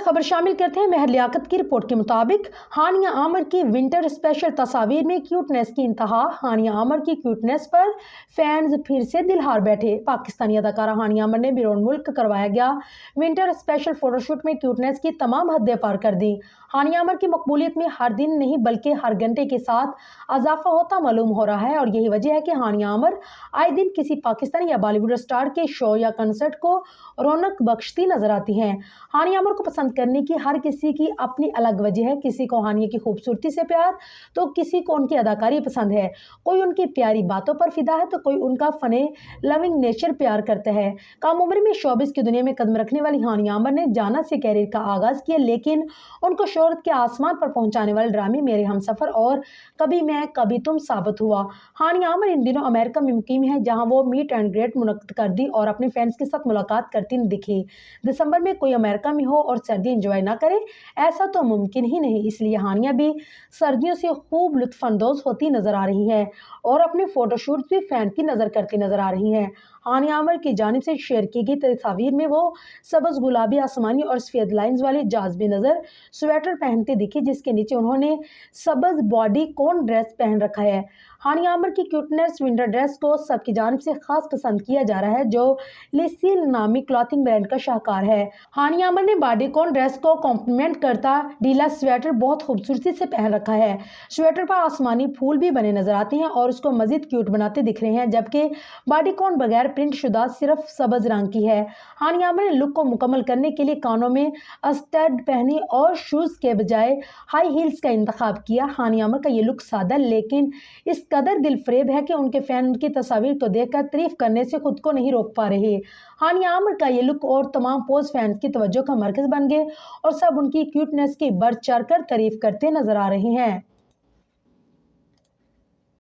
खबर शामिल करते हैं। महर लियाकत की रिपोर्ट के मुताबिक हानिया आमर की विंटर स्पेशल तस्वीर में क्यूटनेस की इंतहा। हानिया आमर की क्यूटनेस पर फैंस फिर से दिलहार बैठे। पाकिस्तानी अदाकारा हानिया आमर ने बैरून मुल्क करवाया गया विंटर स्पेशल फोटोशूट में क्यूटनेस की तमाम हदें पार कर दी। हानिया आमर की मकबूलियत में हर दिन नहीं बल्कि हर घंटे के साथ इजाफा होता मालूम हो रहा है और यही वजह है कि हानिया आमर आए दिन किसी पाकिस्तानी या बॉलीवुड स्टार के शो या कंसर्ट को रौनक बख्शती नजर आती हैं। हानिया आमर को पसंद करने की हर किसी की अपनी अलग वजह है। किसी को हानिया की खूबसूरती से प्यार तो किसी को उनकी अदाकारी पसंद है। कोई उनकी प्यारी बातों पर फिदा है तो कोई उनका फने लविंग नेचर प्यार करता है। कम उम्र में शोबिस की दुनिया में कदम रखने वाली हानिया आमर ने जाना से कैरियर का आगाज किया, लेकिन उनको शोहरत के आसमान पर पहुंचाने वाले ड्रामे मेरे हमसफर और कभी मैं कभी तुम साबित हुआ। हानिया आमर इन दिनों अमेरिका में मुकीम है, जहां वो मीट एंड ग्रेट मुनक्किद कर दी और अपने फैंस के साथ मुलाकात करती दिखी। दिसंबर में कोई अमेरिका में हो और सर्दी एंजॉय ना करे, ऐसा तो मुमकिन ही नहीं। इसलिए हानिया भी सर्दियों से खूब लुत्फानंदोज होती नजर आ रही हैं और अपने फोटोशूट भी फैन की नजर करती नजर आ रही हैं। हानिया आमर की जानिब से शेयर की गई तस्वीर में वो सबज गुलाबी आसमानी और सफेद लाइंस वाली जाज़बी नजर स्वेटर पहनते दिखी, जिसके नीचे उन्होंने सबज बॉडी कॉन ड्रेस पहन रखा है। हानिया आमर की क्यूटनेस विंटर ड्रेस को सबकी जानिब से खास पसंद किया जा रहा है, जो लेसील नामी क्लॉथिंग ब्रांड का शाहकार है। हानिया आमर ने बॉडीकॉन ड्रेस को कॉम्प्लीमेंट करता ढीला स्वेटर बहुत खूबसूरती से पहन रखा है। स्वेटर पर आसमानी फूल भी बने नजर आते हैं और उसको मजीद क्यूट बनाते दिख रहे हैं, जबकि बॉडीकॉन बगैर प्रिंट शुदा सिर्फ सबज रंग की है। हानिया आमर ने लुक को मुकम्मल करने के लिए कानों में स्टड पहनी और शूज के बजाय हाई हील्स का इंतखाब किया। हानिया आमर का ये लुक सादा लेकिन इस कदर दिलफरेब है कि उनके फैन उनकी तस्वीर को देखकर तारीफ करने से खुद को नहीं रोक पा रहे। हानिया आमर का ये लुक और तमाम पोज फैंस की तवज्जो का मरकज बन गए और सब उनकी क्यूटनेस की बढ़ चढ़ कर तारीफ करते नजर आ रहे हैं।